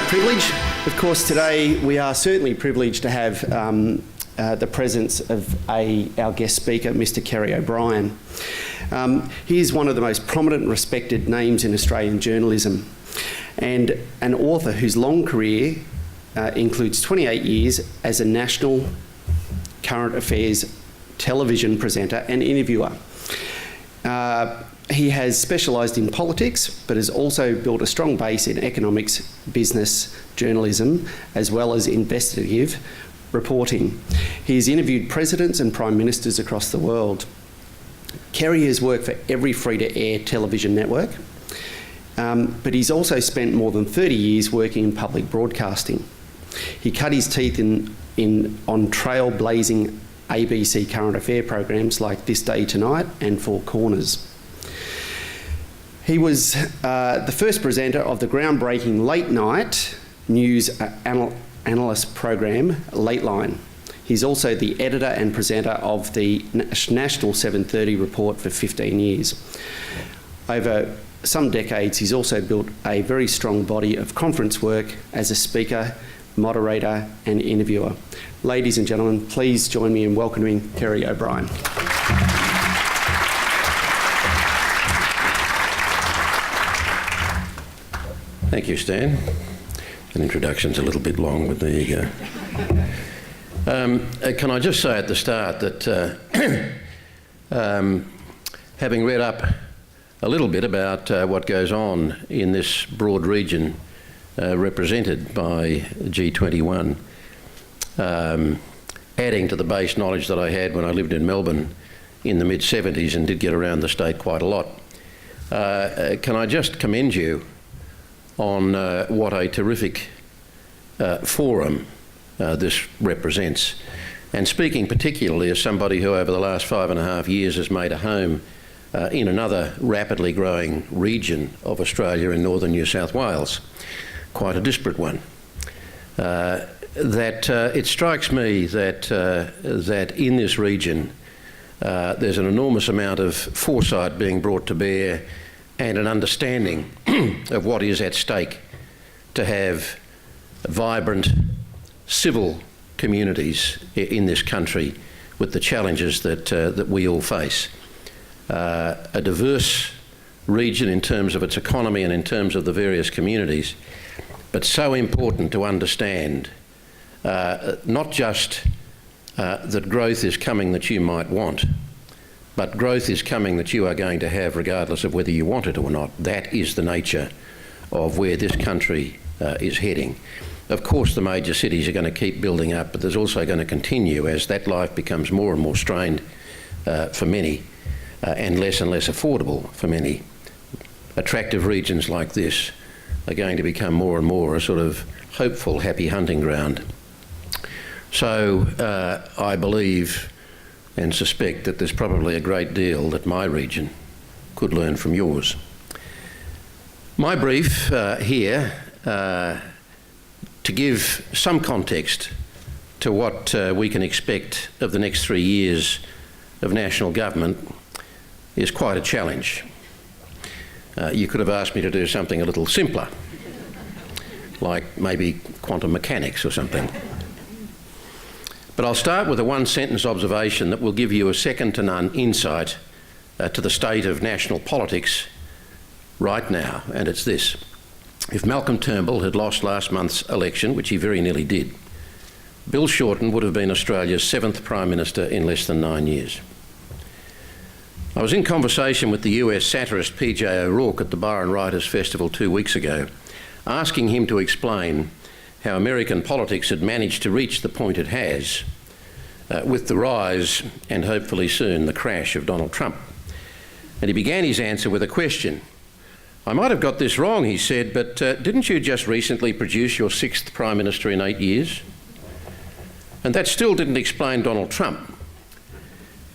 about privilege. Of course, today we are certainly privileged to have the presence of our guest speaker, Mr. Kerry O'Brien. He is one of the most prominent and respected names in Australian journalism, and an author whose long career includes 28 years as a national current affairs television presenter and interviewer. He has specialised in politics, but has also built a strong base in economics, business, journalism, as well as investigative reporting. He has interviewed presidents and prime ministers across the world. Kerry has worked for every free-to-air television network, but he's also spent more than 30 years working in public broadcasting. He cut his teeth on trailblazing ABC current affair programs like This Day Tonight and Four Corners. He was the first presenter of the groundbreaking late-night news analyst program, Lateline. He's also the editor and presenter of the National 7:30 report for 15 years. Over some decades, he's also built a very strong body of conference work as a speaker, moderator and interviewer. Ladies and gentlemen, please join me in welcoming Kerry O'Brien. Thank you, Stan. An introduction's a little bit long, but there you go. Can I just say at the start that having read up a little bit about what goes on in this broad region represented by G21, adding to the base knowledge that I had when I lived in Melbourne in the mid-70s and did get around the state quite a lot, can I just commend you on what a terrific forum this represents. And speaking particularly as somebody who over the last 5.5 years has made a home in another rapidly growing region of Australia in northern New South Wales, quite a disparate one, it strikes me that in this region there's an enormous amount of foresight being brought to bear and an understanding of what is at stake to have vibrant civil communities in this country with the challenges that we all face. A diverse region in terms of its economy and in terms of the various communities, but so important to understand not just that growth is coming that you might want, but growth is coming that you are going to have regardless of whether you want it or not. That is the nature of where this country is heading. Of course, the major cities are going to keep building up, but there's also going to continue as that life becomes more and more strained for many and less affordable for many. Attractive regions like this are going to become more and more a sort of hopeful, happy hunting ground. So I believe and suspect that there's probably a great deal that my region could learn from yours. My brief here, to give some context to what we can expect of the next 3 years of national government, is quite a challenge. You could have asked me to do something a little simpler, like maybe quantum mechanics or something. But I'll start with a one-sentence observation that will give you a second-to-none insight to the state of national politics right now, and it's this. If Malcolm Turnbull had lost last month's election, which he very nearly did, Bill Shorten would have been Australia's 7th Prime Minister in less than 9 years. I was in conversation with the US satirist PJ O'Rourke at the Byron Writers Festival 2 weeks ago, asking him to explain how American politics had managed to reach the point it has with the rise and hopefully soon the crash of Donald Trump. And he began his answer with a question. I might have got this wrong, he said, but didn't you just recently produce your 6th Prime Minister in 8 years? And that still didn't explain Donald Trump.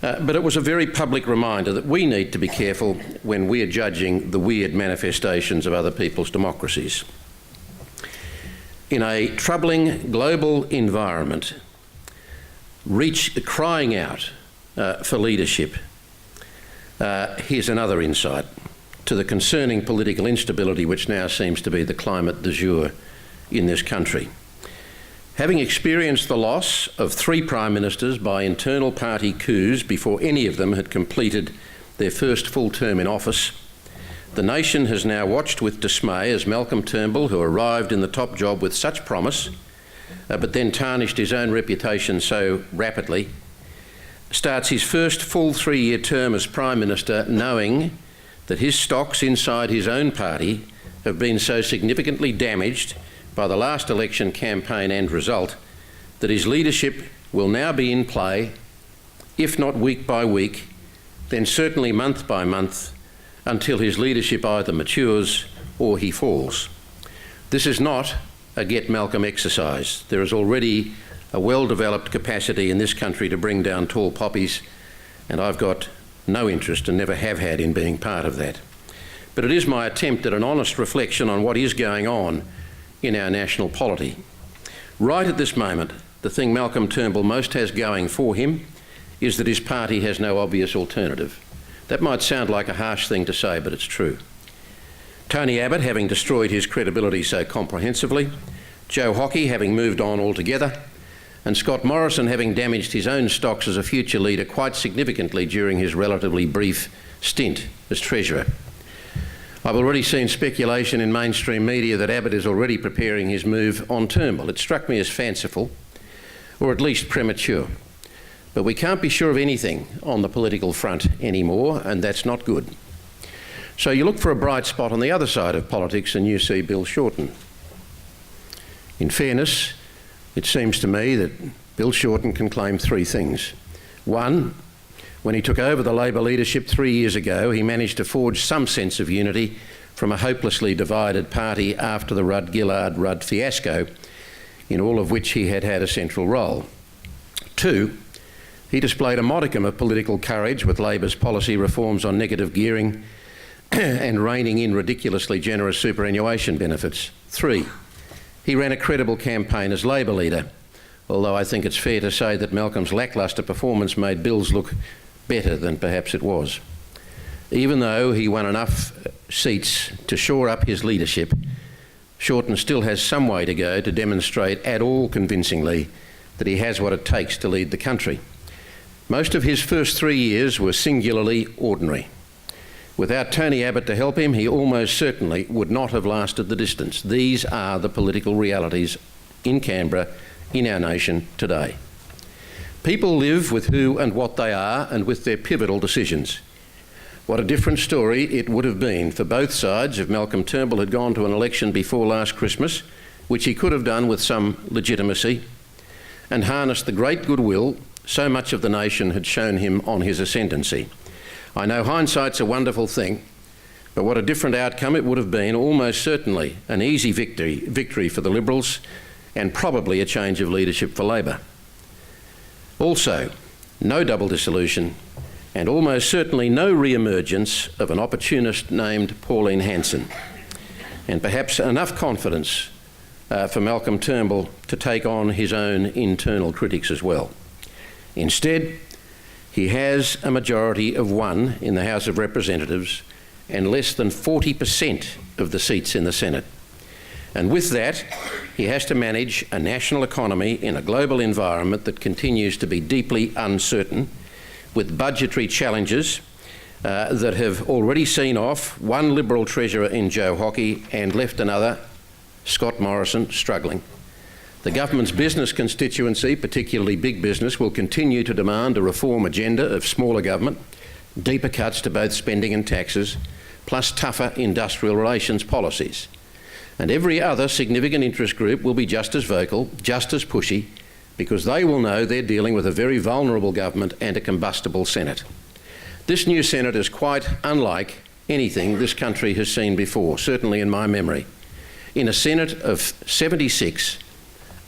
But it was a very public reminder that we need to be careful when we're judging the weird manifestations of other people's democracies. In a troubling global environment, crying out for leadership, here's another insight to the concerning political instability which now seems to be the climate du jour in this country. Having experienced the loss of 3 Prime Ministers by internal party coups before any of them had completed their first full term in office, the nation has now watched with dismay as Malcolm Turnbull, who arrived in the top job with such promise, but then tarnished his own reputation so rapidly, starts his first full 3-year term as Prime Minister knowing that his stocks inside his own party have been so significantly damaged by the last election campaign and result that his leadership will now be in play, if not week by week, then certainly month by month, until his leadership either matures or he falls. This is not a get Malcolm exercise. There is already a well-developed capacity in this country to bring down tall poppies, and I've got no interest and never have had in being part of that. But it is my attempt at an honest reflection on what is going on in our national polity. Right at this moment, the thing Malcolm Turnbull most has going for him is that his party has no obvious alternative. That might sound like a harsh thing to say, but it's true. Tony Abbott having destroyed his credibility so comprehensively, Joe Hockey having moved on altogether, and Scott Morrison having damaged his own stocks as a future leader quite significantly during his relatively brief stint as Treasurer. I've already seen speculation in mainstream media that Abbott is already preparing his move on Turnbull. It struck me as fanciful, or at least premature. But we can't be sure of anything on the political front anymore, and that's not good. So you look for a bright spot on the other side of politics and you see Bill Shorten. In fairness, it seems to me that Bill Shorten can claim 3 things. 1, when he took over the Labor leadership 3 years ago, he managed to forge some sense of unity from a hopelessly divided party after the Rudd-Gillard-Rudd fiasco, in all of which he had had a central role. 2, he displayed a modicum of political courage with Labor's policy reforms on negative gearing and reining in ridiculously generous superannuation benefits. 3, he ran a credible campaign as Labor leader, although I think it's fair to say that Malcolm's lacklustre performance made Bill's look better than perhaps it was. Even though he won enough seats to shore up his leadership, Shorten still has some way to go to demonstrate at all convincingly that he has what it takes to lead the country. Most of his first 3 years were singularly ordinary. Without Tony Abbott to help him, he almost certainly would not have lasted the distance. These are the political realities in Canberra, in our nation today. People live with who and what they are and with their pivotal decisions. What a different story it would have been for both sides if Malcolm Turnbull had gone to an election before last Christmas, which he could have done with some legitimacy, and harnessed the great goodwill so much of the nation had shown him on his ascendancy. I know hindsight's a wonderful thing, but what a different outcome it would have been. Almost certainly an easy victory for the Liberals, and probably a change of leadership for Labor. Also, no double dissolution, and almost certainly no re-emergence of an opportunist named Pauline Hanson, and perhaps enough confidence for Malcolm Turnbull to take on his own internal critics as well. Instead, he has a majority of 1 in the House of Representatives and less than 40% of the seats in the Senate. And with that, he has to manage a national economy in a global environment that continues to be deeply uncertain, with budgetary challenges that have already seen off one Liberal Treasurer in Joe Hockey and left another, Scott Morrison, struggling. The government's business constituency, particularly big business, will continue to demand a reform agenda of smaller government, deeper cuts to both spending and taxes, plus tougher industrial relations policies. And every other significant interest group will be just as vocal, just as pushy, because they will know they're dealing with a very vulnerable government and a combustible Senate. This new Senate is quite unlike anything this country has seen before, certainly in my memory. In a Senate of 76,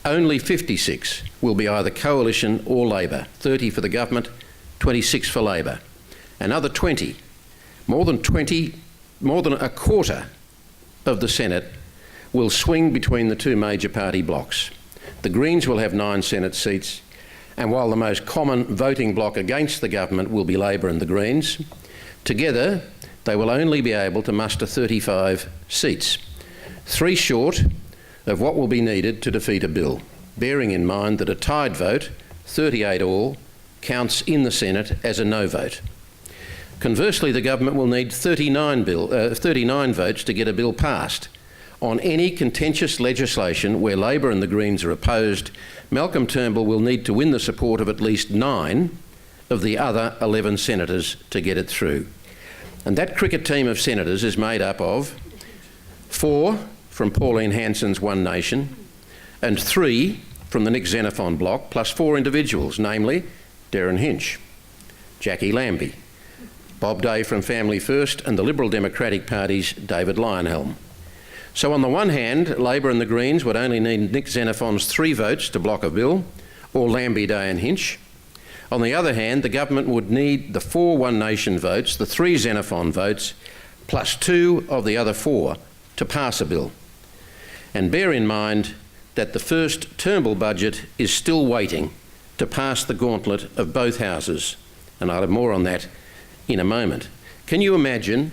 only 56 will be either coalition or Labor, 30 for the government, 26 for Labor. Another 20, more than a quarter of the Senate will swing between the 2 major party blocs. The Greens will have 9 Senate seats, and while the most common voting bloc against the government will be Labor and the Greens, together they will only be able to muster 35 seats, 3 short of what will be needed to defeat a bill, bearing in mind that a tied vote, 38 all, counts in the Senate as a no vote. Conversely, the government will need 39 votes to get a bill passed. On any contentious legislation where Labor and the Greens are opposed, Malcolm Turnbull will need to win the support of at least 9 of the other 11 senators to get it through. And that cricket team of senators is made up of 4 from Pauline Hanson's One Nation and 3 from the Nick Xenophon bloc, plus 4 individuals, namely Darren Hinch, Jackie Lambie, Bob Day from Family First and the Liberal Democratic Party's David Lionhelm. So on the one hand, Labor and the Greens would only need Nick Xenophon's 3 votes to block a bill, or Lambie, Day and Hinch. On the other hand, the government would need the 4 One Nation votes, the 3 Xenophon votes, plus 2 of the other 4 to pass a bill. And bear in mind that the first Turnbull budget is still waiting to pass the gauntlet of both houses, and I'll have more on that in a moment. Can you imagine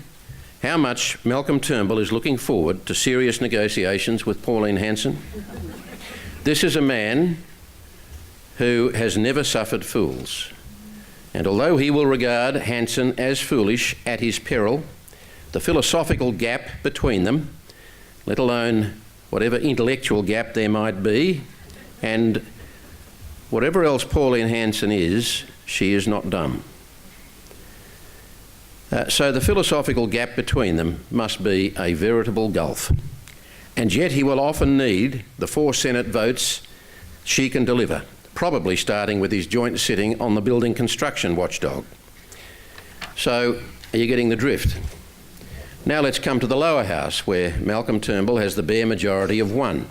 how much Malcolm Turnbull is looking forward to serious negotiations with Pauline Hanson? This is a man who has never suffered fools, and although he will regard Hanson as foolish at his peril, the philosophical gap between them, let alone whatever intellectual gap there might be, and whatever else Pauline Hanson is, she is not dumb. So the philosophical gap between them must be a veritable gulf. And yet he will often need the 4 Senate votes she can deliver, probably starting with his joint sitting on the building construction watchdog. So are you getting the drift? Now let's come to the lower house, where Malcolm Turnbull has the bare majority of 1.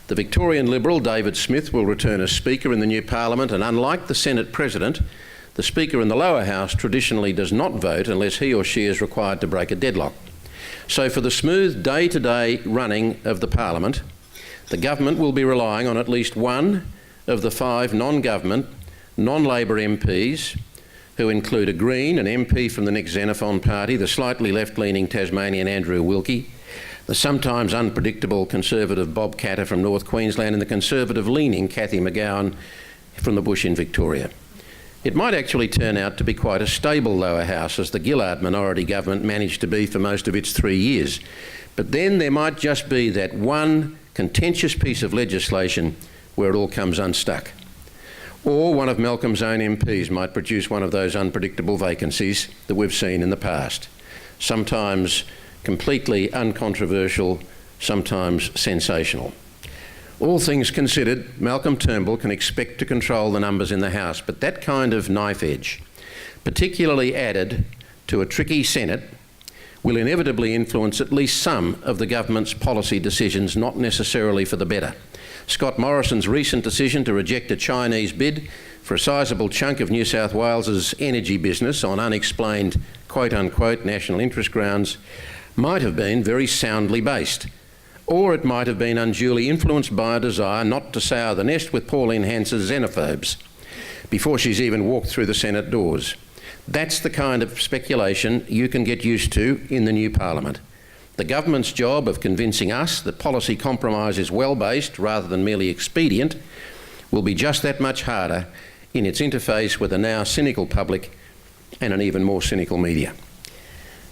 The Victorian Liberal David Smith will return as Speaker in the new Parliament, and unlike the Senate President, the Speaker in the lower house traditionally does not vote unless he or she is required to break a deadlock. So for the smooth day-to-day running of the Parliament, the government will be relying on at least 1 of the 5 non-government, non-Labor MPs, who include a Green, an MP from the Nick Xenophon Party, the slightly left-leaning Tasmanian Andrew Wilkie, the sometimes unpredictable Conservative Bob Catter from North Queensland, and the Conservative-leaning Cathy McGowan from the bush in Victoria. It might actually turn out to be quite a stable lower house, as the Gillard minority government managed to be for most of its 3 years. But then there might just be that one contentious piece of legislation where it all comes unstuck. Or one of Malcolm's own MPs might produce one of those unpredictable vacancies that we've seen in the past, sometimes completely uncontroversial, sometimes sensational. All things considered, Malcolm Turnbull can expect to control the numbers in the House, but that kind of knife edge, particularly added to a tricky Senate, will inevitably influence at least some of the government's policy decisions, not necessarily for the better. Scott Morrison's recent decision to reject a Chinese bid for a sizable chunk of New South Wales's energy business on unexplained quote-unquote national interest grounds might have been very soundly based, or it might have been unduly influenced by a desire not to sour the nest with Pauline Hanson's xenophobes before she's even walked through the Senate doors. That's the kind of speculation you can get used to in the new Parliament. The government's job of convincing us that policy compromise is well-based rather than merely expedient will be just that much harder in its interface with a now cynical public and an even more cynical media.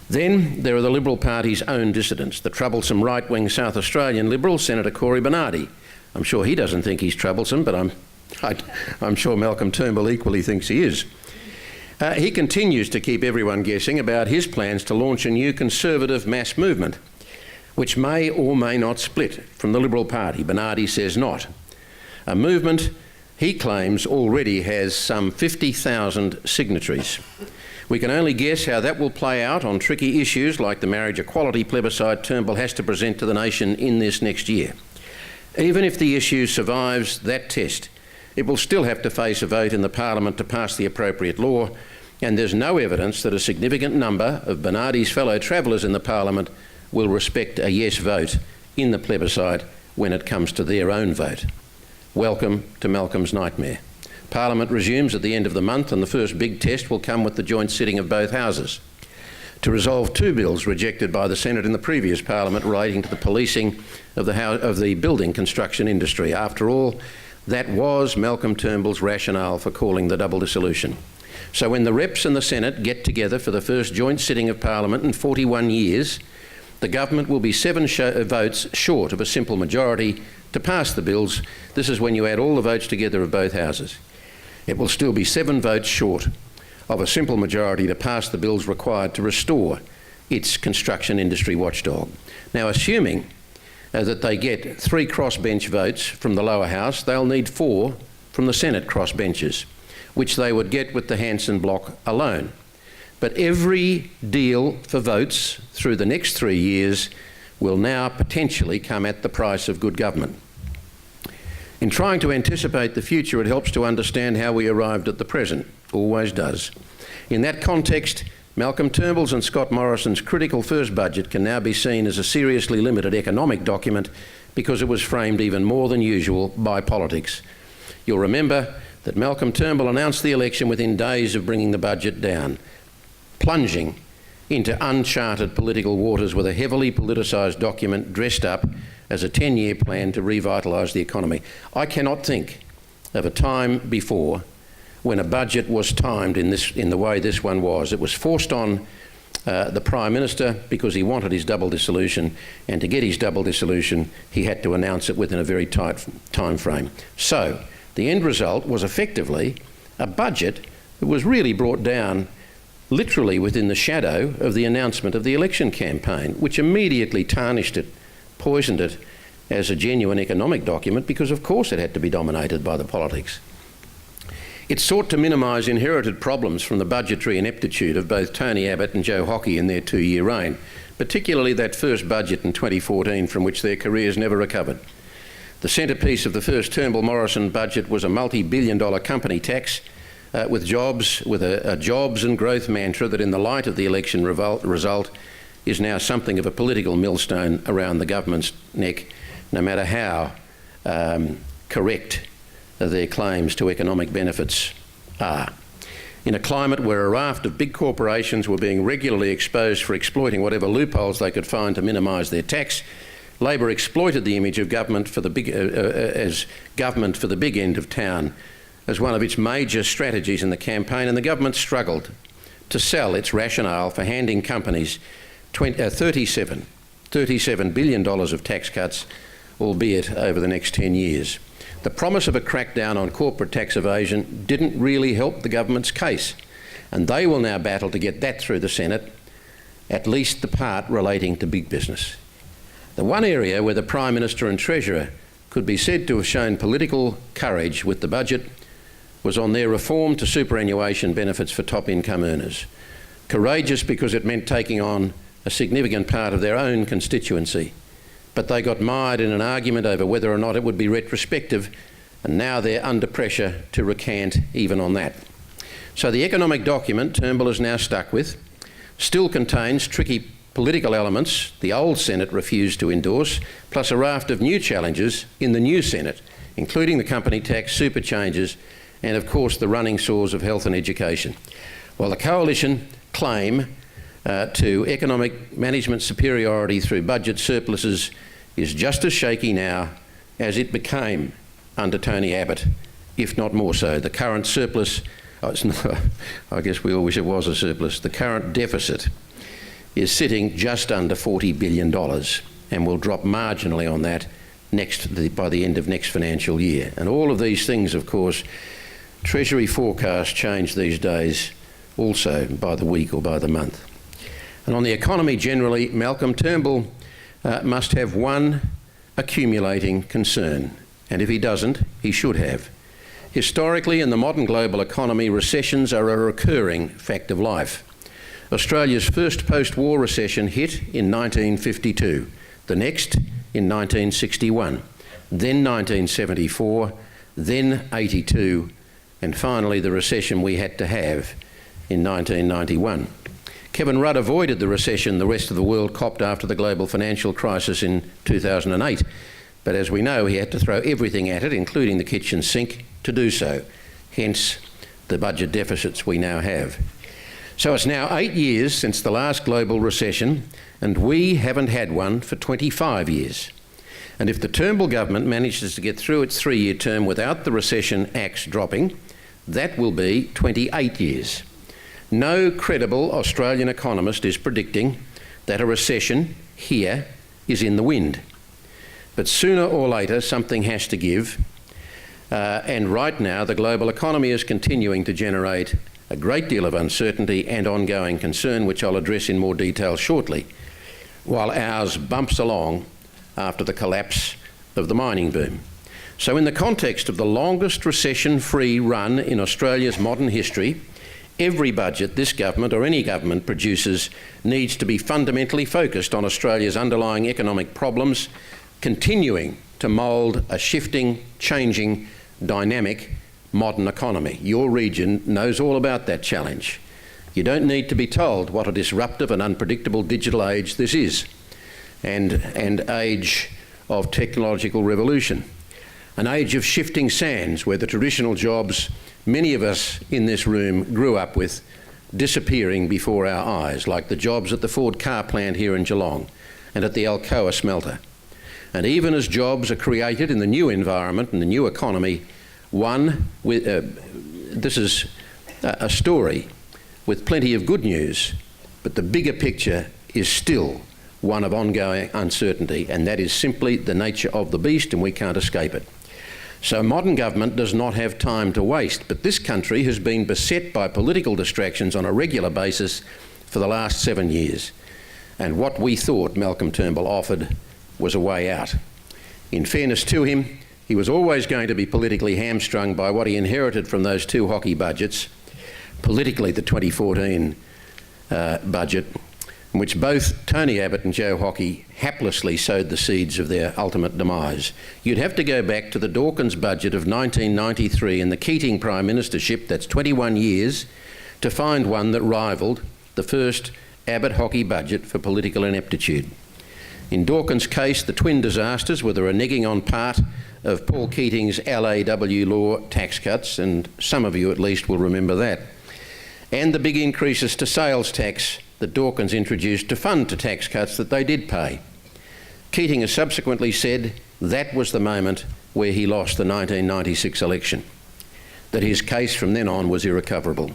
Then there are the Liberal Party's own dissidents, the troublesome right-wing South Australian Liberal, Senator Corey Bernardi. I'm sure he doesn't think he's troublesome, but I'm sure Malcolm Turnbull equally thinks he is. He continues to keep everyone guessing about his plans to launch a new Conservative mass movement, which may or may not split from the Liberal Party. Bernardi says not. A movement he claims already has some 50,000 signatories. We can only guess how that will play out on tricky issues like the marriage equality plebiscite Turnbull has to present to the nation in this next year. Even if the issue survives that test, it will still have to face a vote in the Parliament to pass the appropriate law, and there's no evidence that a significant number of Bernardi's fellow travellers in the Parliament will respect a yes vote in the plebiscite when it comes to their own vote. Welcome to Malcolm's nightmare. Parliament resumes at the end of the month, and the first big test will come with the joint sitting of both houses. to resolve 2 bills rejected by the Senate in the previous Parliament relating to the policing of the building construction industry. After all, that was Malcolm Turnbull's rationale for calling the double dissolution. So when the reps and the Senate get together for the first joint sitting of Parliament in 41 years, the government will be 7 votes short of a simple majority to pass the bills. This is when you add all the votes together of both houses. It will still be 7 votes short of a simple majority to pass the bills required to restore its construction industry watchdog. Now, assuming that they get 3 crossbench votes from the lower house, they'll need 4 from the Senate crossbenches, which they would get with the Hanson bloc alone. But every deal for votes through the next 3 years will now potentially come at the price of good government. In trying to anticipate the future, it helps to understand how we arrived at the present. Always does. In that context, Malcolm Turnbull's and Scott Morrison's critical first budget can now be seen as a seriously limited economic document because it was framed even more than usual by politics. You'll remember that Malcolm Turnbull announced the election within days of bringing the budget down, plunging into uncharted political waters with a heavily politicised document dressed up as a 10-year plan to revitalise the economy. I cannot think of a time before when a budget was timed in the way this one was. It was forced on the Prime Minister because he wanted his double dissolution, and to get his double dissolution he had to announce it within a very tight time frame. So the end result was effectively a budget that was really brought down literally within the shadow of the announcement of the election campaign, which immediately tarnished it, poisoned it as a genuine economic document because of course it had to be dominated by the politics. It sought to minimise inherited problems from the budgetary ineptitude of both Tony Abbott and Joe Hockey in their 2-year reign, particularly that first budget in 2014 from which their careers never recovered. The centrepiece of the first Turnbull-Morrison budget was a multi-billion-dollar company tax with a jobs and growth mantra that in the light of the election result is now something of a political millstone around the government's neck, no matter how correct their claims to economic benefits are. In a climate where a raft of big corporations were being regularly exposed for exploiting whatever loopholes they could find to minimise their tax, Labor exploited the image of government for the big end of town as one of its major strategies in the campaign, and the government struggled to sell its rationale for handing companies $37 billion of tax cuts, albeit over the next 10 years. The promise of a crackdown on corporate tax evasion didn't really help the government's case, and they will now battle to get that through the Senate, at least the part relating to big business. The one area where the Prime Minister and Treasurer could be said to have shown political courage with the budget was on their reform to superannuation benefits for top income earners. Courageous because it meant taking on a significant part of their own constituency, but they got mired in an argument over whether or not it would be retrospective, and now they're under pressure to recant even on that. So the economic document Turnbull is now stuck with still contains tricky political elements the old Senate refused to endorse, plus a raft of new challenges in the new Senate, including the company tax, super changes, and of course the running sores of health and education. While the coalition claim to economic management superiority through budget surpluses is just as shaky now as it became under Tony Abbott, if not more so. The current surplus, I guess we all wish it was a surplus, the current deficit is sitting just under $40 billion and will drop marginally on that by the end of next financial year. And all of these things, of course, Treasury forecasts change these days also by the week or by the month. And on the economy generally, Malcolm Turnbull must have one accumulating concern, and if he doesn't, he should have. Historically, in the modern global economy, recessions are a recurring fact of life. Australia's first post-war recession hit in 1952, the next in 1961, then 1974, then 82, and finally the recession we had to have in 1991. Kevin Rudd avoided the recession the rest of the world copped after the global financial crisis in 2008. But as we know, he had to throw everything at it, including the kitchen sink, to do so. Hence, the budget deficits we now have. So it's now 8 years since the last global recession, and we haven't had one for 25 years. And if the Turnbull government manages to get through its 3-year term without the recession axe dropping, that will be 28 years. No credible Australian economist is predicting that a recession here is in the wind. But sooner or later, something has to give. And right now, the global economy is continuing to generate a great deal of uncertainty and ongoing concern, which I'll address in more detail shortly, while ours bumps along after the collapse of the mining boom. So in the context of the longest recession-free run in Australia's modern history, every budget this government or any government produces needs to be fundamentally focused on Australia's underlying economic problems, continuing to mould a shifting, changing, dynamic modern economy. Your region knows all about that challenge. You don't need to be told what a disruptive and unpredictable digital age this is, and age of technological revolution. An age of shifting sands where the traditional jobs many of us in this room grew up with disappearing before our eyes, like the jobs at the Ford car plant here in Geelong and at the Alcoa smelter. And even as jobs are created in the new environment and the new economy, this is a story with plenty of good news, but the bigger picture is still one of ongoing uncertainty, and that is simply the nature of the beast, and we can't escape it. So modern government does not have time to waste, but this country has been beset by political distractions on a regular basis for the last 7 years. And what we thought Malcolm Turnbull offered was a way out. In fairness to him, he was always going to be politically hamstrung by what he inherited from those two hockey budgets, politically the 2014 budget, in which both Tony Abbott and Joe Hockey haplessly sowed the seeds of their ultimate demise. You'd have to go back to the Dawkins budget of 1993 and the Keating Prime Ministership, that's 21 years, to find one that rivalled the first Abbott Hockey budget for political ineptitude. In Dawkins' case, the twin disasters were the reneging on part of Paul Keating's LAW law tax cuts, and some of you at least will remember that, and the big increases to sales tax that Dawkins introduced to fund to tax cuts that they did pay. Keating has subsequently said that was the moment where he lost the 1996 election, that his case from then on was irrecoverable.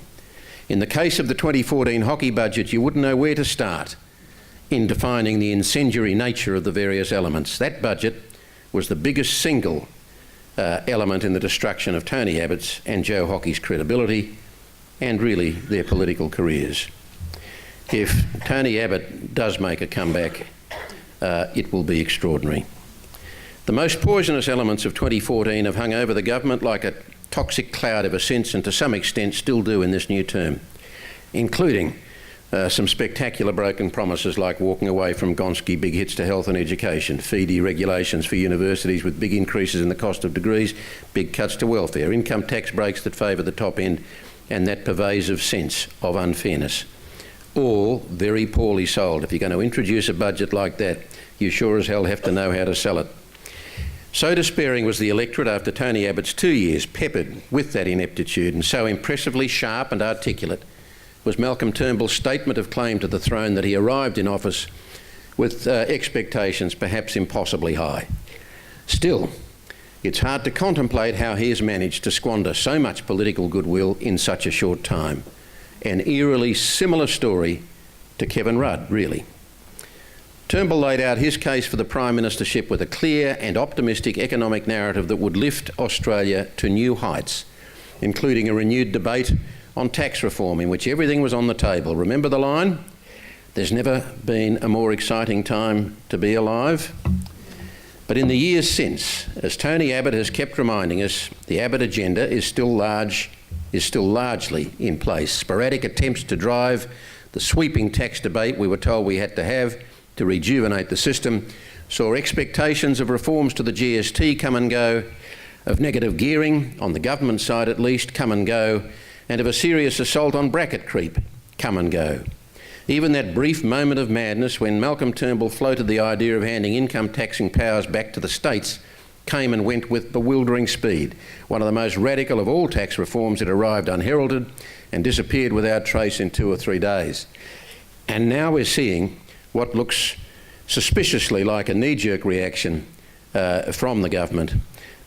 In the case of the 2014 hockey budget, you wouldn't know where to start in defining the incendiary nature of the various elements. That budget was the biggest single element in the destruction of Tony Abbott's and Joe Hockey's credibility and really their political careers. If Tony Abbott does make a comeback, it will be extraordinary. The most poisonous elements of 2014 have hung over the government like a toxic cloud ever since, and to some extent still do in this new term, including some spectacular broken promises like walking away from Gonski big hits to health and education, fee deregulations for universities with big increases in the cost of degrees, big cuts to welfare, income tax breaks that favour the top end, and that pervasive sense of unfairness. All very poorly sold. If you're going to introduce a budget like that, you sure as hell have to know how to sell it. So despairing was the electorate after Tony Abbott's 2 years peppered with that ineptitude, and so impressively sharp and articulate was Malcolm Turnbull's statement of claim to the throne that he arrived in office with expectations perhaps impossibly high. Still, it's hard to contemplate how he has managed to squander so much political goodwill in such a short time. An eerily similar story to Kevin Rudd, really. Turnbull laid out his case for the Prime Ministership with a clear and optimistic economic narrative that would lift Australia to new heights, including a renewed debate on tax reform in which everything was on the table. Remember the line? There's never been a more exciting time to be alive. But in the years since, as Tony Abbott has kept reminding us, the Abbott agenda is still largely in place. Sporadic attempts to drive the sweeping tax debate we were told we had to have to rejuvenate the system saw expectations of reforms to the GST come and go, of negative gearing, on the government side at least, come and go, and of a serious assault on bracket creep come and go. Even that brief moment of madness when Malcolm Turnbull floated the idea of handing income taxing powers back to the states came and went with bewildering speed. One of the most radical of all tax reforms, it arrived unheralded and disappeared without trace in 2 or 3 days. And now we're seeing what looks suspiciously like a knee-jerk reaction from the government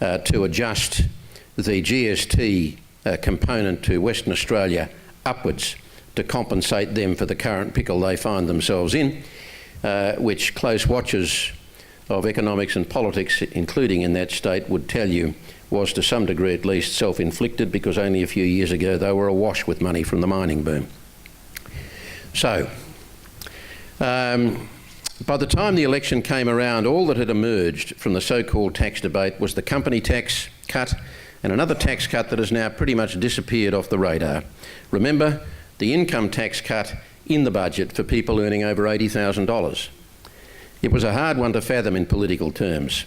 to adjust the GST component to Western Australia upwards to compensate them for the current pickle they find themselves in, which close watchers of economics and politics, including in that state, would tell you was to some degree at least self-inflicted, because only a few years ago they were awash with money from the mining boom. So, by the time the election came around, all that had emerged from the so-called tax debate was the company tax cut and another tax cut that has now pretty much disappeared off the radar. Remember, the income tax cut in the budget for people earning over $80,000. It was a hard one to fathom in political terms,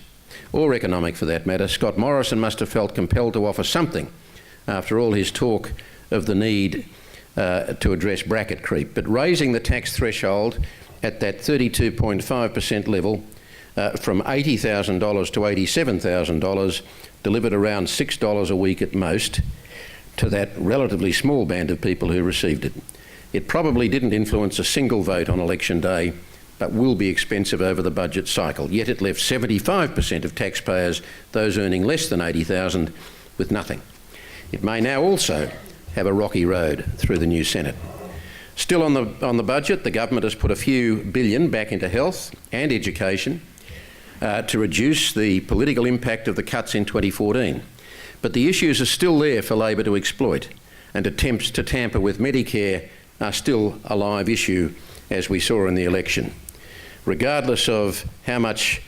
or economic for that matter. Scott Morrison must have felt compelled to offer something after all his talk of the need to address bracket creep. But raising the tax threshold at that 32.5% level from $80,000 to $87,000 delivered around $6 a week at most to that relatively small band of people who received it. It probably didn't influence a single vote on election day, but will be expensive over the budget cycle. Yet it left 75% of taxpayers, those earning less than $80,000, with nothing. It may now also have a rocky road through the new Senate. Still on the budget, the government has put a few billion back into health and education to reduce the political impact of the cuts in 2014. But the issues are still there for Labor to exploit, and attempts to tamper with Medicare are still a live issue, as we saw in the election. Regardless of how much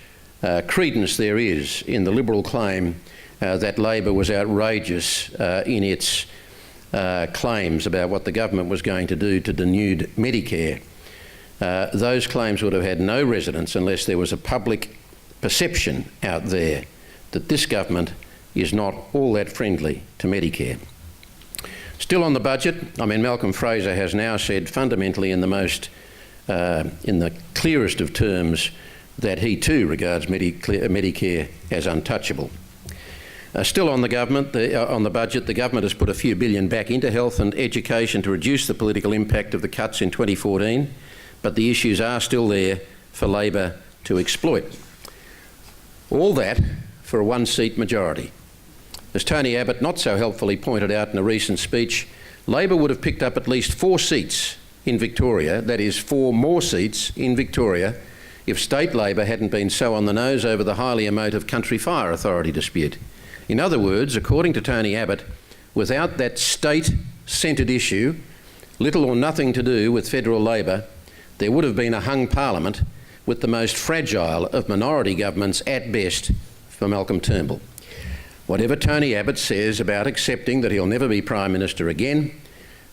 credence there is in the Liberal claim that Labor was outrageous in its claims about what the government was going to do to denude Medicare, those claims would have had no resonance unless there was a public perception out there that this government is not all that friendly to Medicare. Still on the budget, Malcolm Fraser has now said fundamentally in the clearest of terms that he too regards Medicare as untouchable. Still on the budget, the government has put a few billion back into health and education to reduce the political impact of the cuts in 2014, but the issues are still there for Labor to exploit. All that for a one-seat majority. As Tony Abbott not so helpfully pointed out in a recent speech, Labor would have picked up at least 4 seats in Victoria, that is 4 more seats in Victoria, if state Labor hadn't been so on the nose over the highly emotive Country Fire Authority dispute. In other words, according to Tony Abbott, without that state-centred issue, little or nothing to do with federal Labor, there would have been a hung parliament with the most fragile of minority governments at best for Malcolm Turnbull. Whatever Tony Abbott says about accepting that he'll never be Prime Minister again,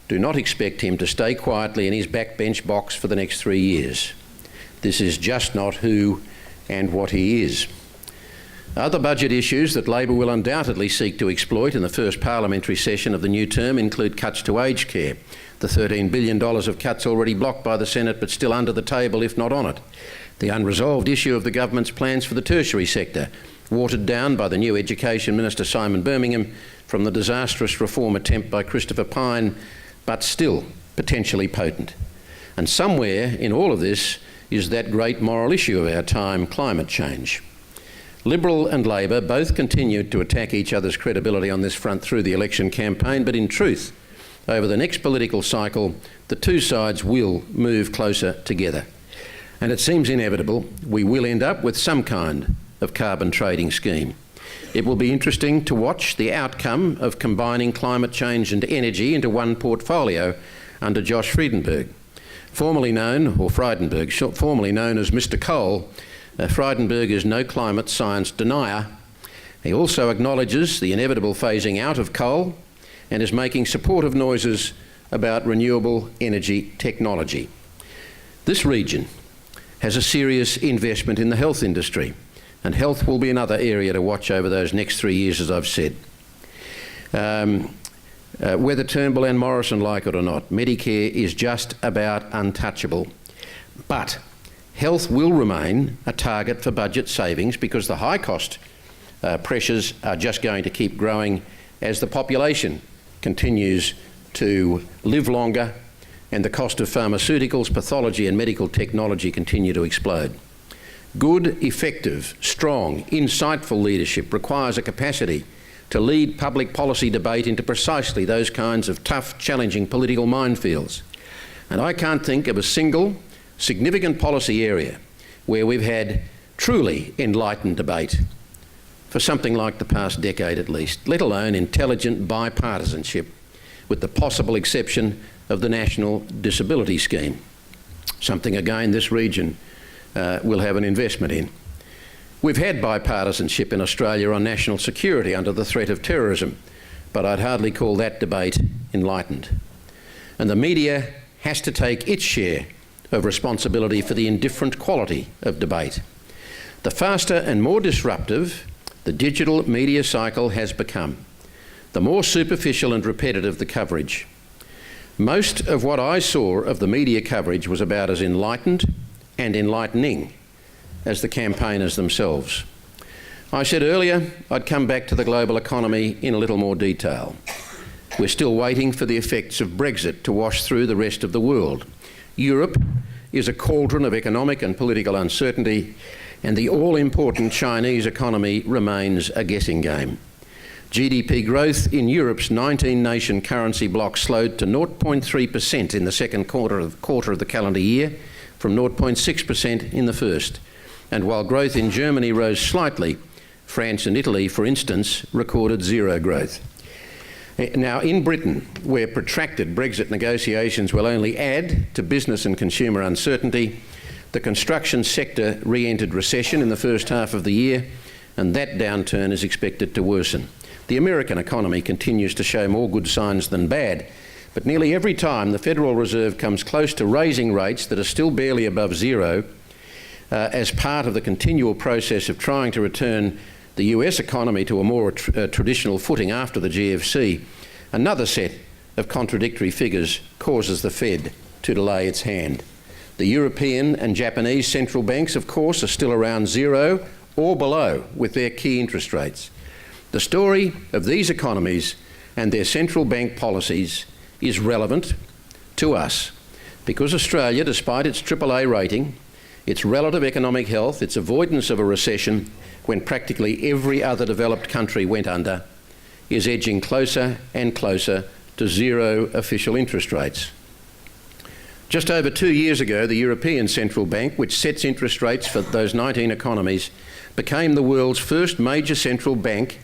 do not expect him to stay quietly in his backbench box for the next 3 years. This is just not who and what he is. Other budget issues that Labor will undoubtedly seek to exploit in the first parliamentary session of the new term include cuts to aged care, the $13 billion of cuts already blocked by the Senate but still under the table if not on it, the unresolved issue of the government's plans for the tertiary sector, watered down by the new Education Minister Simon Birmingham from the disastrous reform attempt by Christopher Pyne, but still potentially potent. And somewhere in all of this is that great moral issue of our time, climate change. Liberal and Labor both continued to attack each other's credibility on this front through the election campaign, but in truth, over the next political cycle, the two sides will move closer together. And it seems inevitable we will end up with some kind of carbon trading scheme. It will be interesting to watch the outcome of combining climate change and energy into one portfolio under Josh Frydenberg. Formerly known as Mr. Coal, Frydenberg is no climate science denier. He also acknowledges the inevitable phasing out of coal and is making supportive noises about renewable energy technology. This region has a serious investment in the health industry, and health will be another area to watch over those next 3 years, as I've said. Whether Turnbull and Morrison like it or not, Medicare is just about untouchable. But health will remain a target for budget savings because the high cost pressures are just going to keep growing as the population continues to live longer and the cost of pharmaceuticals, pathology and medical technology continue to explode. Good, effective, strong, insightful leadership requires a capacity to lead public policy debate into precisely those kinds of tough, challenging political minefields. And I can't think of a single significant policy area where we've had truly enlightened debate for something like the past decade at least, let alone intelligent bipartisanship, with the possible exception of the National Disability Scheme, something again this region will have an investment in. We've had bipartisanship in Australia on national security under the threat of terrorism, but I'd hardly call that debate enlightened. And the media has to take its share of responsibility for the indifferent quality of debate. The faster and more disruptive the digital media cycle has become, the more superficial and repetitive the coverage. Most of what I saw of the media coverage was about as enlightened and enlightening as the campaigners themselves. I said earlier I'd come back to the global economy in a little more detail. We're still waiting for the effects of Brexit to wash through the rest of the world. Europe is a cauldron of economic and political uncertainty, and the all-important Chinese economy remains a guessing game. GDP growth in Europe's 19-nation currency bloc slowed to 0.3% in the second quarter of the calendar year, from 0.6% in the first. And while growth in Germany rose slightly, France and Italy, for instance, recorded zero growth. Now, in Britain, where protracted Brexit negotiations will only add to business and consumer uncertainty, the construction sector re-entered recession in the first half of the year, and that downturn is expected to worsen. The American economy continues to show more good signs than bad, but nearly every time the Federal Reserve comes close to raising rates that are still barely above zero, as part of the continual process of trying to return the US economy to a more traditional footing after the GFC, another set of contradictory figures causes the Fed to delay its hand. The European and Japanese central banks, of course, are still around zero or below with their key interest rates. The story of these economies and their central bank policies is relevant to us because Australia, despite its AAA rating, its relative economic health, its avoidance of a recession when practically every other developed country went under, is edging closer and closer to zero official interest rates. Just over 2 years ago, the European Central Bank, which sets interest rates for those 19 economies, became the world's first major central bank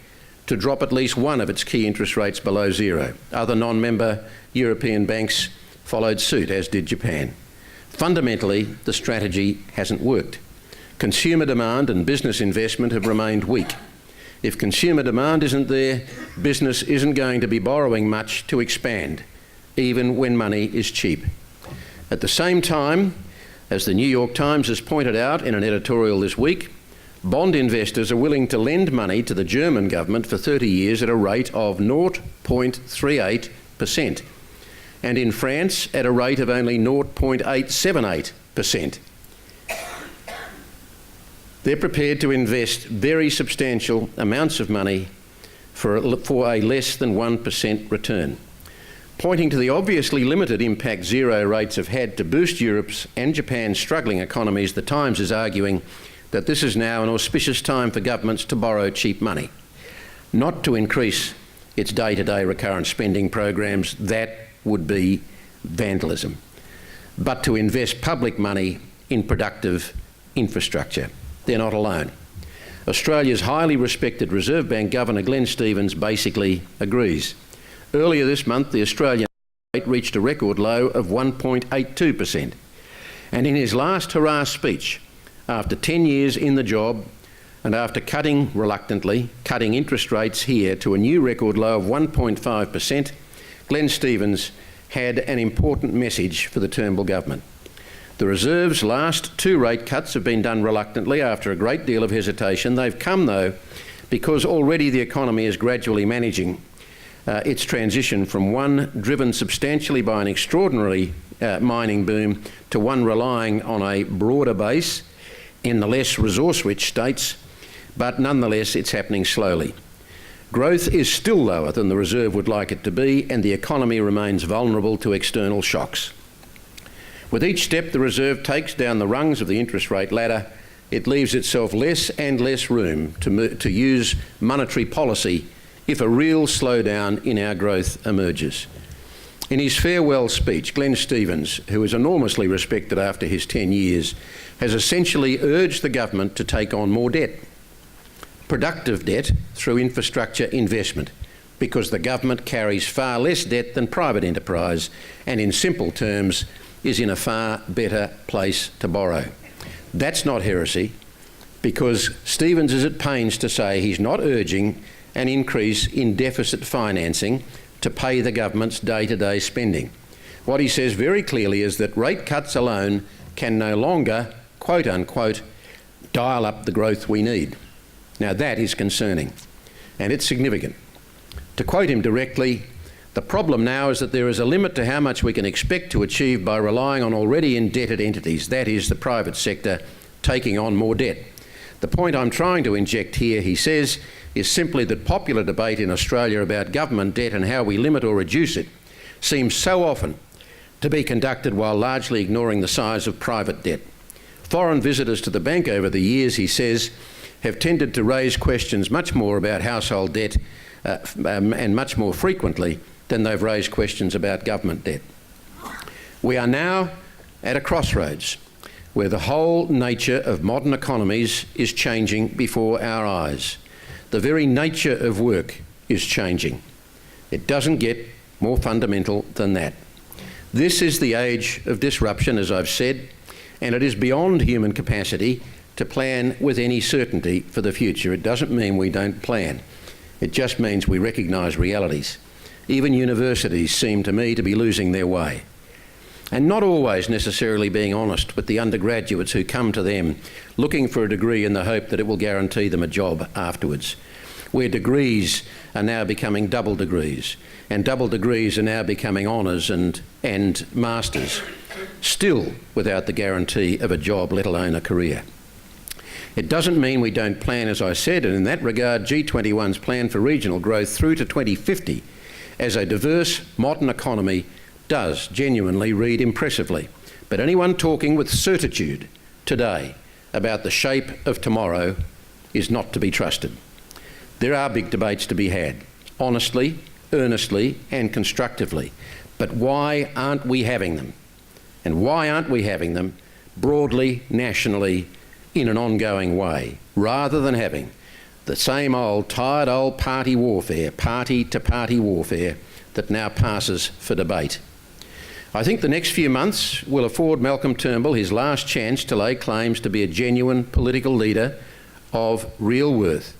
to drop at least one of its key interest rates below zero. Other non-member European banks followed suit, as did Japan. Fundamentally, the strategy hasn't worked. Consumer demand and business investment have remained weak. If consumer demand isn't there, business isn't going to be borrowing much to expand, even when money is cheap. At the same time, as the New York Times has pointed out in an editorial this week, bond investors are willing to lend money to the German government for 30 years at a rate of 0.38%, and in France at a rate of only 0.878%. They're prepared to invest very substantial amounts of money for a less than 1% return. Pointing to the obviously limited impact zero rates have had to boost Europe's and Japan's struggling economies, the Times is arguing that this is now an auspicious time for governments to borrow cheap money, not to increase its day-to-day recurrent spending programs, that would be vandalism, but to invest public money in productive infrastructure. They're not alone. Australia's highly respected Reserve Bank Governor Glenn Stevens basically agrees. Earlier this month, the Australian rate reached a record low of 1.82%. And in his last hurrah speech, after 10 years in the job and after reluctantly cutting interest rates here to a new record low of 1.5%, Glenn Stevens had an important message for the Turnbull government. The Reserve's last 2 rate cuts have been done reluctantly after a great deal of hesitation. They've come, though, because already the economy is gradually managing its transition from one driven substantially by an extraordinary mining boom to one relying on a broader base in the less resource-rich states but nonetheless it's happening slowly. Growth is still lower than the Reserve would like it to be, and the economy remains vulnerable to external shocks. With each step the Reserve takes down the rungs of the interest rate ladder, it leaves itself less and less room to use monetary policy if a real slowdown in our growth emerges. In his farewell speech, Glenn Stevens, who is enormously respected after his 10 years, has essentially urged the government to take on more debt. Productive debt through infrastructure investment, because the government carries far less debt than private enterprise and, in simple terms, is in a far better place to borrow. That's not heresy, because Stevens is at pains to say he's not urging an increase in deficit financing to pay the government's day-to-day spending. What he says very clearly is that rate cuts alone can no longer, quote unquote, dial up the growth we need. Now that is concerning, and it's significant. To quote him directly, the problem now is that there is a limit to how much we can expect to achieve by relying on already indebted entities, that is, the private sector, taking on more debt. The point I'm trying to inject here, he says, is simply that popular debate in Australia about government debt and how we limit or reduce it seems so often to be conducted while largely ignoring the size of private debt. Foreign visitors to the bank over the years, he says, have tended to raise questions much more about household debt and much more frequently than they've raised questions about government debt. We are now at a crossroads where the whole nature of modern economies is changing before our eyes. The very nature of work is changing. It doesn't get more fundamental than that. This is the age of disruption, as I've said, and it is beyond human capacity to plan with any certainty for the future. It doesn't mean we don't plan. It just means we recognise realities. Even universities seem to me to be losing their way, and not always necessarily being honest with the undergraduates who come to them looking for a degree in the hope that it will guarantee them a job afterwards, where degrees are now becoming double degrees, and double degrees are now becoming honours and masters, still without the guarantee of a job, let alone a career. It doesn't mean we don't plan, as I said, and in that regard G21's plan for regional growth through to 2050 as a diverse modern economy does genuinely read impressively. But anyone talking with certitude today about the shape of tomorrow is not to be trusted. There are big debates to be had, honestly, earnestly and constructively. But why aren't we having them? And why aren't we having them broadly, nationally, in an ongoing way, rather than having the same old, tired old party warfare, party-to-party warfare that now passes for debate? I think the next few months will afford Malcolm Turnbull his last chance to lay claims to be a genuine political leader of real worth.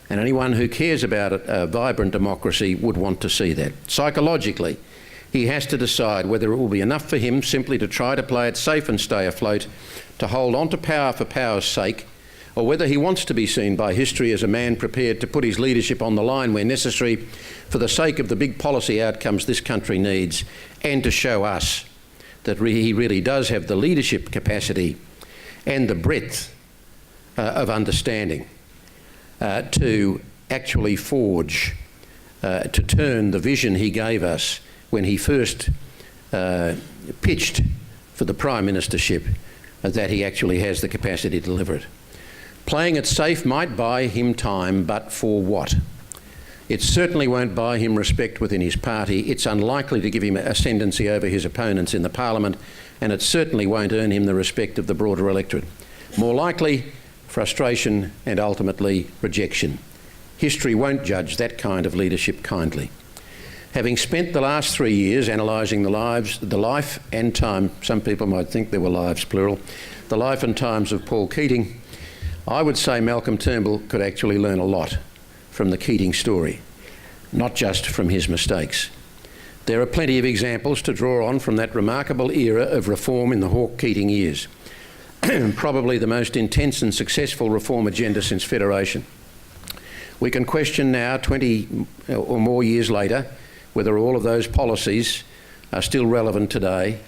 And anyone who cares about a vibrant democracy would want to see that. Psychologically, he has to decide whether it will be enough for him simply to try to play it safe and stay afloat, to hold on to power for power's sake, or whether he wants to be seen by history as a man prepared to put his leadership on the line where necessary for the sake of the big policy outcomes this country needs, and to show us that he really does have the leadership capacity and the breadth of understanding to actually forge, to turn the vision he gave us when he first pitched for the Prime Ministership, that he actually has the capacity to deliver it. Playing it safe might buy him time, but for what? It certainly won't buy him respect within his party. It's unlikely to give him ascendancy over his opponents in the Parliament, and it certainly won't earn him the respect of the broader electorate. More likely, frustration and ultimately rejection. History won't judge that kind of leadership kindly. Having spent the last 3 years analysing the life and time, some people might think there were lives, plural, the life and times of Paul Keating, I would say Malcolm Turnbull could actually learn a lot from the Keating story, not just from his mistakes. There are plenty of examples to draw on from that remarkable era of reform in the Hawke-Keating years, probably the most intense and successful reform agenda since Federation. We can question now, 20 or more years later, whether all of those policies are still relevant today,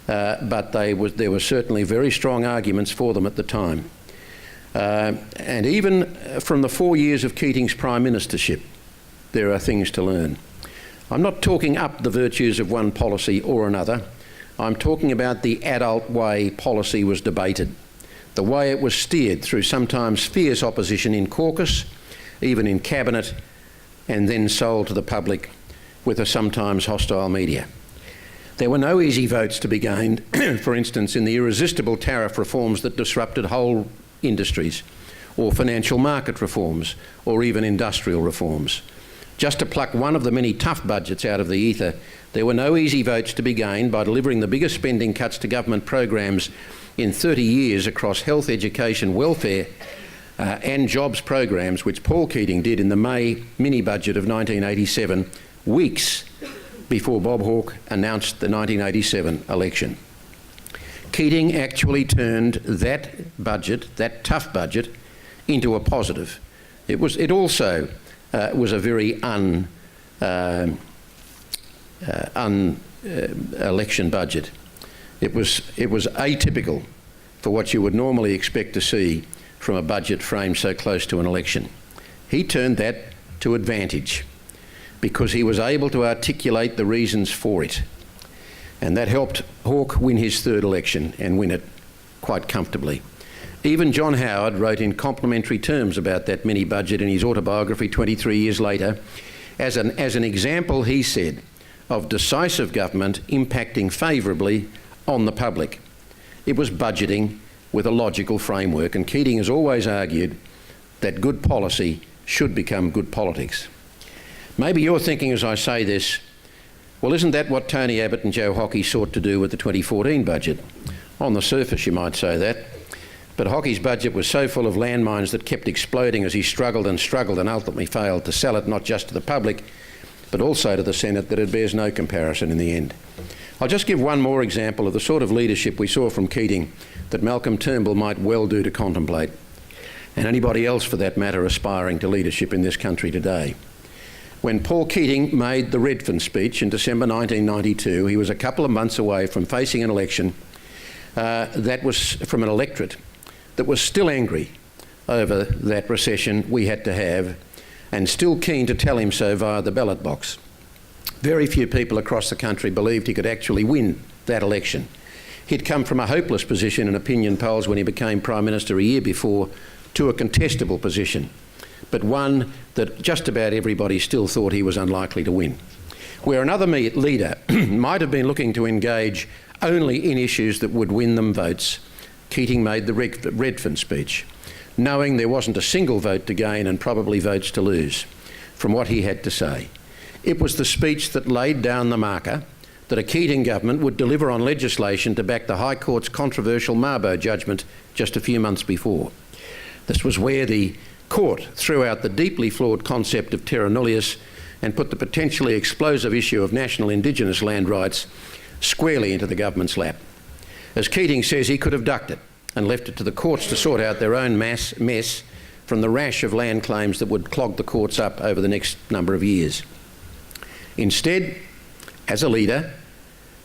but there were certainly very strong arguments for them at the time. And even from the 4 years of Keating's prime ministership, there are things to learn. I'm not talking up the virtues of one policy or another. I'm talking about the adult way policy was debated, the way it was steered through sometimes fierce opposition in caucus, even in cabinet, and then sold to the public with a sometimes hostile media. There were no easy votes to be gained, for instance, in the irresistible tariff reforms that disrupted whole industries, or financial market reforms, or even industrial reforms. Just to pluck one of the many tough budgets out of the ether, there were no easy votes to be gained by delivering the biggest spending cuts to government programs in 30 years across health, education, welfare and jobs programs, which Paul Keating did in the May mini-budget of 1987, weeks before Bob Hawke announced the 1987 election. Keating actually turned that budget, that tough budget, into a positive. It also was a very election budget. It was atypical for what you would normally expect to see from a budget framed so close to an election. He turned that to advantage because he was able to articulate the reasons for it. And that helped Hawke win his third election and win it quite comfortably. Even John Howard wrote in complimentary terms about that mini-budget in his autobiography 23 years later. As an example, he said, of decisive government impacting favourably on the public. It was budgeting with a logical framework, and Keating has always argued that good policy should become good politics. Maybe you're thinking as I say this, well, isn't that what Tony Abbott and Joe Hockey sought to do with the 2014 budget? On the surface, you might say that. But Hockey's budget was so full of landmines that kept exploding as he struggled and ultimately failed to sell it, not just to the public, but also to the Senate, that it bears no comparison in the end. I'll just give one more example of the sort of leadership we saw from Keating that Malcolm Turnbull might well do to contemplate, and anybody else for that matter aspiring to leadership in this country today. When Paul Keating made the Redfern speech in December 1992, he was a couple of months away from facing an election that was from an electorate that was still angry over that recession we had to have and still keen to tell him so via the ballot box. Very few people across the country believed he could actually win that election. He'd come from a hopeless position in opinion polls when he became Prime Minister a year before to a contestable position, but one that just about everybody still thought he was unlikely to win. Where another leader might have been looking to engage only in issues that would win them votes, Keating made the Redfern speech, knowing there wasn't a single vote to gain and probably votes to lose from what he had to say. It was the speech that laid down the marker that a Keating government would deliver on legislation to back the High Court's controversial Mabo judgment just a few months before. This was where the court threw out the deeply flawed concept of terra nullius and put the potentially explosive issue of national Indigenous land rights squarely into the government's lap. As Keating says, he could have ducked it and left it to the courts to sort out their own mess from the rash of land claims that would clog the courts up over the next number of years. Instead, as a leader,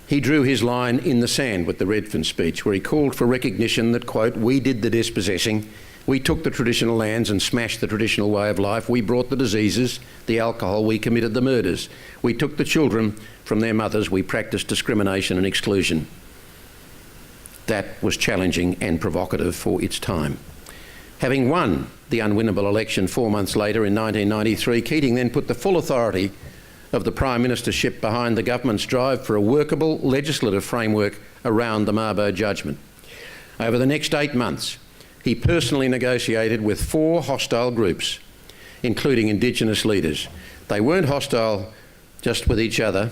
he drew his line in the sand with the Redfern speech, where he called for recognition that, quote, "We did the dispossessing, we took the traditional lands and smashed the traditional way of life, we brought the diseases, the alcohol, we committed the murders, we took the children from their mothers, we practiced discrimination and exclusion." That was challenging and provocative for its time. Having won the unwinnable election 4 months later in 1993, Keating then put the full authority of the Prime Ministership behind the government's drive for a workable legislative framework around the Mabo judgment. Over the next 8 months, he personally negotiated with 4 hostile groups, including Indigenous leaders. They weren't hostile just with each other,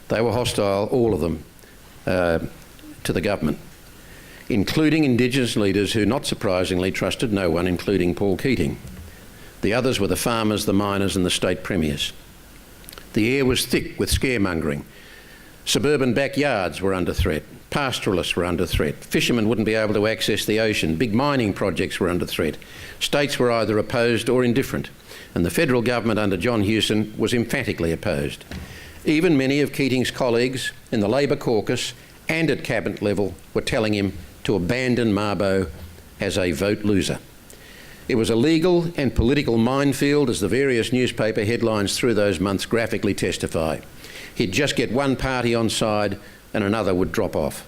they were hostile, all of them, to the government, including Indigenous leaders who, not surprisingly, trusted no one, including Paul Keating. The others were the farmers, the miners and the state premiers. The air was thick with scaremongering. Suburban backyards were under threat. Pastoralists were under threat. Fishermen wouldn't be able to access the ocean. Big mining projects were under threat. States were either opposed or indifferent. And the federal government under John Hewson was emphatically opposed. Even many of Keating's colleagues in the Labor caucus and at cabinet level were telling him to abandon Mabo as a vote loser. It was a legal and political minefield, as the various newspaper headlines through those months graphically testify. He'd just get one party on side and another would drop off.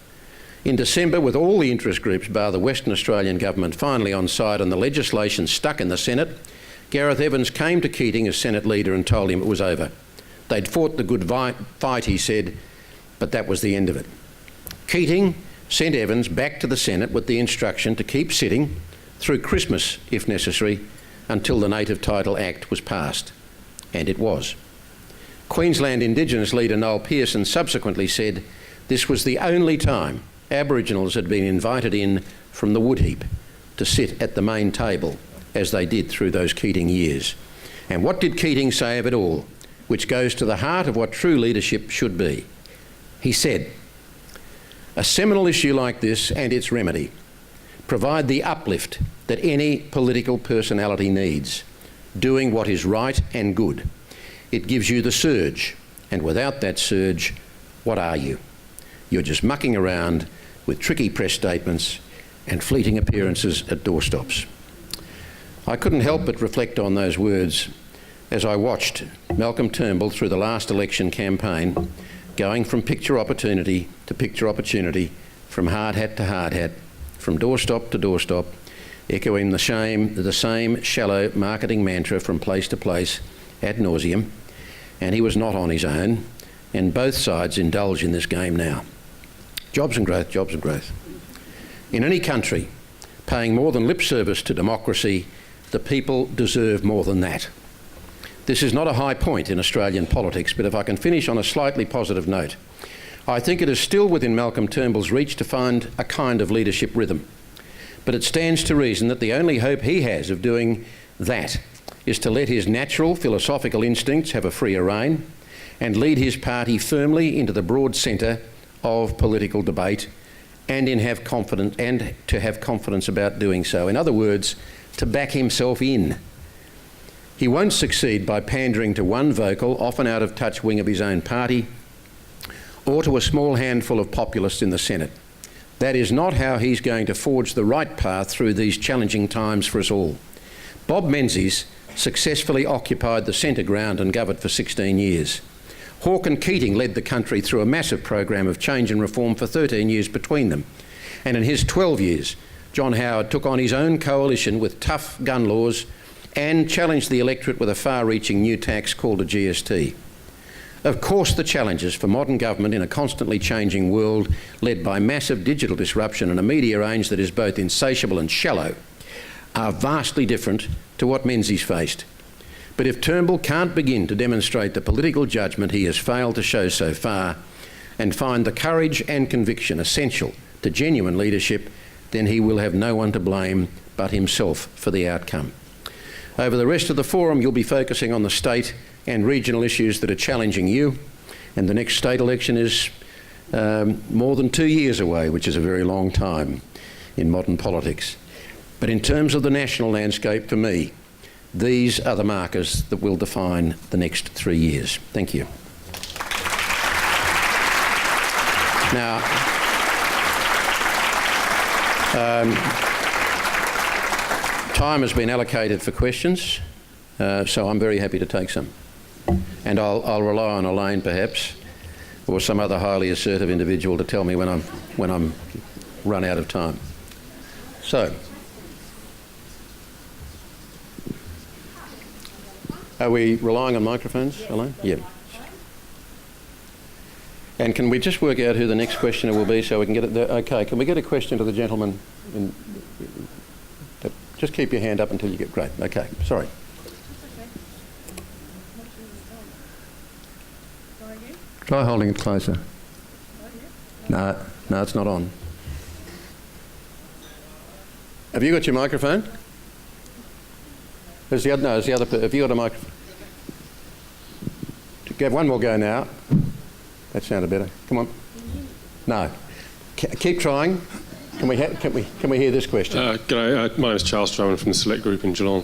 In December, with all the interest groups bar the Western Australian government finally on side and the legislation stuck in the Senate, Gareth Evans came to Keating as Senate leader and told him it was over. They'd fought the good fight, he said, but that was the end of it. Keating sent Evans back to the Senate with the instruction to keep sitting through Christmas, if necessary, until the Native Title Act was passed. And it was. Queensland Indigenous leader Noel Pearson subsequently said this was the only time Aboriginals had been invited in from the wood heap to sit at the main table, as they did through those Keating years. And what did Keating say of it all, which goes to the heart of what true leadership should be? He said, "A seminal issue like this and its remedy provide the uplift that any political personality needs, doing what is right and good. It gives you the surge, and without that surge, what are you? You're just mucking around with tricky press statements and fleeting appearances at doorstops." I couldn't help but reflect on those words as I watched Malcolm Turnbull through the last election campaign, going from picture opportunity to picture opportunity, from hard hat to hard hat, from doorstop to doorstop, echoing the same shallow marketing mantra from place to place ad nauseum. And he was not on his own, and both sides indulge in this game now. Jobs and growth, jobs and growth. In any country paying more than lip service to democracy, the people deserve more than that. This is not a high point in Australian politics, but if I can finish on a slightly positive note, I think it is still within Malcolm Turnbull's reach to find a kind of leadership rhythm. But it stands to reason that the only hope he has of doing that is to let his natural philosophical instincts have a freer rein and lead his party firmly into the broad centre of political debate and to have confidence about doing so. In other words, to back himself in. He won't succeed by pandering to one vocal, often out of touch wing of his own party, or to a small handful of populists in the Senate. That is not how he's going to forge the right path through these challenging times for us all. Bob Menzies successfully occupied the centre ground and governed for 16 years. Hawke and Keating led the country through a massive program of change and reform for 13 years between them. And in his 12 years, John Howard took on his own coalition with tough gun laws and challenged the electorate with a far-reaching new tax called a GST. Of course, the challenges for modern government in a constantly changing world led by massive digital disruption and a media range that is both insatiable and shallow are vastly different to what Menzies faced. But if Turnbull can't begin to demonstrate the political judgment he has failed to show so far and find the courage and conviction essential to genuine leadership, then he will have no one to blame but himself for the outcome. Over the rest of the forum, you'll be focusing on the state and regional issues that are challenging you, and the next state election is more than 2 years away, which is a very long time in modern politics. But in terms of the national landscape, for me, these are the markers that will define the next 3 years. Thank you. Now, time has been allocated for questions, so I'm very happy to take some. And I'll rely on Elaine, perhaps, or some other highly assertive individual to tell me when I'm run out of time. So, are we relying on microphones, Elaine? Yeah. And can we just work out who the next questioner will be so we can get it there? Okay, can we get a question to the gentleman? Just keep your hand up until you get... Great, okay, sorry. Try holding it closer. No, it's not on. Have you got your microphone? Have you got a microphone? Give one more go now. That sounded better. Come on. No. Keep trying. Can we hear this question? G'day, my name is Charles Drummond from the Select Group in Geelong.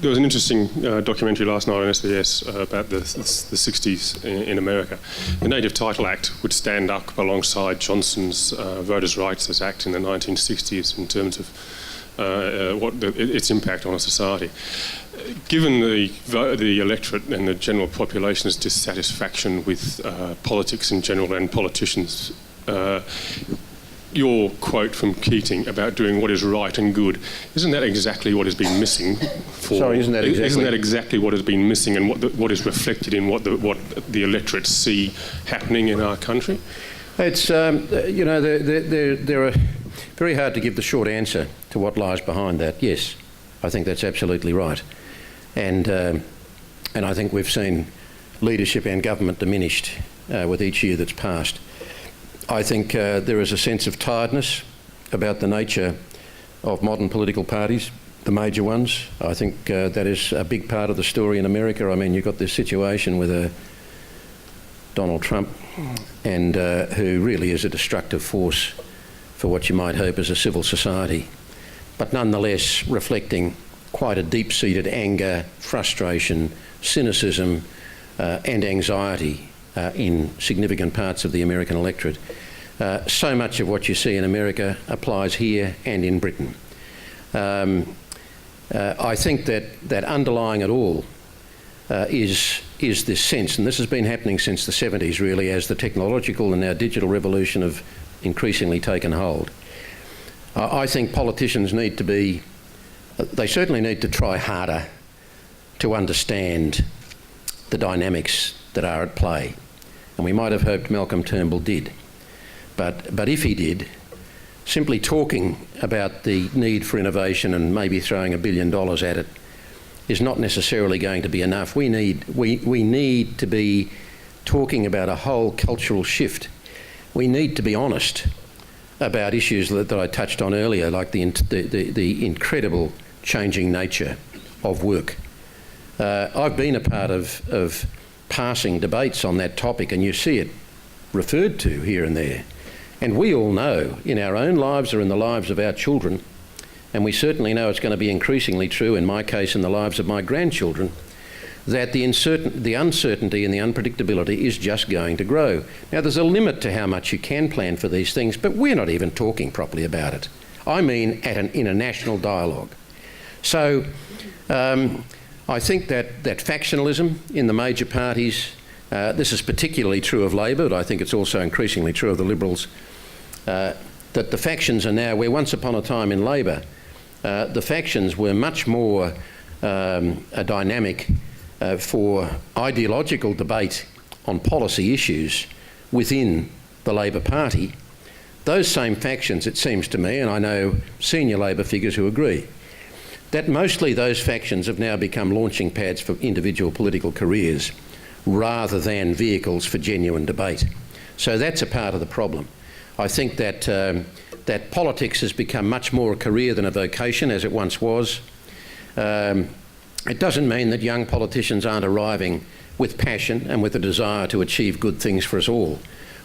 There was an interesting documentary last night on SBS about the 60s in America. The Native Title Act would stand up alongside Johnson's Voters' Rights Act in the 1960s in terms of its impact on a society. Given the electorate and the general population's dissatisfaction with politics in general and politicians, your quote from Keating about doing what is right and good, isn't that exactly what has been missing? Sorry, isn't that exactly what has been missing and what is reflected in what the electorate see happening in our country? It's you know, there are very hard to give the short answer to what lies behind that. Yes, I think that's absolutely right, and I think we've seen leadership and government diminished with each year that's passed. I think there is a sense of tiredness about the nature of modern political parties, the major ones. I think that is a big part of the story in America. I mean, you've got this situation with Donald Trump, and who really is a destructive force for what you might hope is a civil society, but nonetheless reflecting quite a deep-seated anger, frustration, cynicism and anxiety in significant parts of the American electorate. So much of what you see in America applies here and in Britain. I think that underlying it all is this sense, and this has been happening since the 70s really, as the technological and now digital revolution have increasingly taken hold. I think politicians need to be, they certainly need to try harder to understand the dynamics that are at play. And we might have hoped Malcolm Turnbull did. But if he did, simply talking about the need for innovation and maybe throwing $1 billion at it is not necessarily going to be enough. We need to be talking about a whole cultural shift. We need to be honest about issues that I touched on earlier, like the incredible changing nature of work. I've been a part of passing debates on that topic, and you see it referred to here and there. And we all know in our own lives or in the lives of our children, and we certainly know it's going to be increasingly true in my case in the lives of my grandchildren, that the uncertainty and the unpredictability is just going to grow. Now, there's a limit to how much you can plan for these things, but we're not even talking properly about it. I mean in a national dialogue. So I think that factionalism in the major parties, this is particularly true of Labor, but I think it's also increasingly true of the Liberals, that the factions are now, where once upon a time in Labor, the factions were much more a dynamic for ideological debate on policy issues within the Labor Party. Those same factions, it seems to me, and I know senior Labor figures who agree, that mostly those factions have now become launching pads for individual political careers rather than vehicles for genuine debate. So that's a part of the problem. I think that that politics has become much more a career than a vocation, as it once was. It doesn't mean that young politicians aren't arriving with passion and with a desire to achieve good things for us all.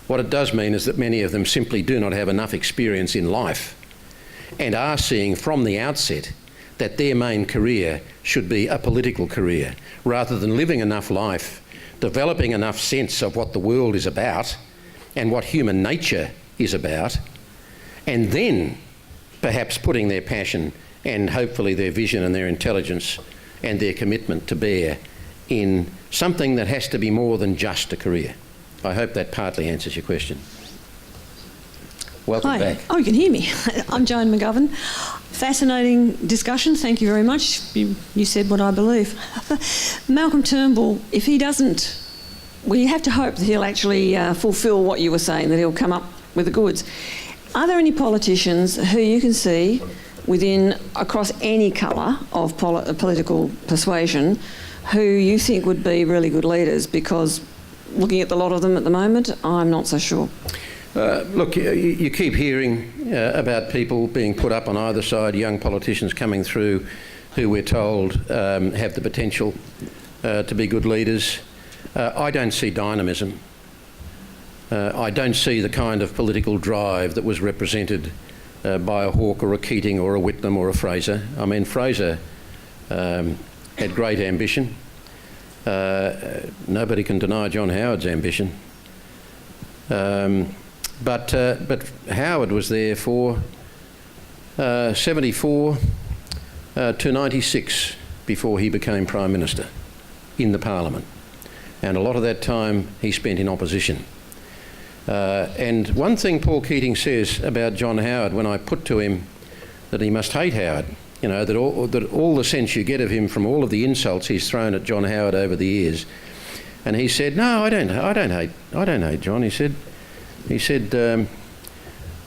What it does mean is that many of them simply do not have enough experience in life and are seeing from the outset that their main career should be a political career, rather than living enough life, developing enough sense of what the world is about and what human nature is about, and then perhaps putting their passion and hopefully their vision and their intelligence and their commitment to bear in something that has to be more than just a career. I hope that partly answers your question. Welcome back. Oh, you can hear me. I'm Joan McGovern. Fascinating discussion. Thank you very much. You said what I believe. Malcolm Turnbull, if he doesn't, well, you have to hope that he'll actually fulfil what you were saying, that he'll come up with the goods. Are there any politicians who you can see across any colour of political persuasion who you think would be really good leaders? Because looking at the lot of them at the moment, I'm not so sure. Look, you keep hearing about people being put up on either side, young politicians coming through who we're told have the potential to be good leaders. I don't see dynamism. I don't see the kind of political drive that was represented by a Hawke or a Keating or a Whitlam or a Fraser. I mean, Fraser had great ambition. Nobody can deny John Howard's ambition. But Howard was there for 74 to 96 before he became Prime Minister in the Parliament. And a lot of that time he spent in opposition. And one thing Paul Keating says about John Howard, when I put to him that he must hate Howard, you know, that all the sense you get of him from all of the insults he's thrown at John Howard over the years. And he said, no, I don't hate John. He said,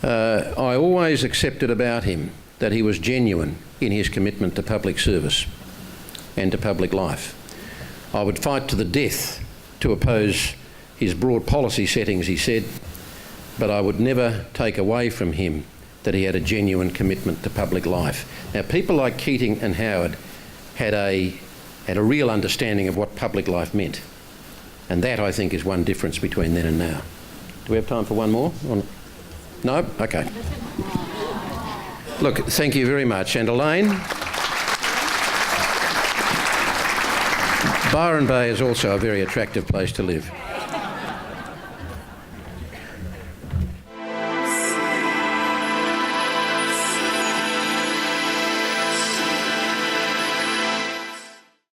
I always accepted about him that he was genuine in his commitment to public service and to public life. I would fight to the death to oppose his broad policy settings, he said, but I would never take away from him that he had a genuine commitment to public life. Now, people like Keating and Howard had a real understanding of what public life meant. And that, I think, is one difference between then and now. Do we have time for one more? No? Okay. Look, thank you very much. And Elaine? Byron Bay is also a very attractive place to live.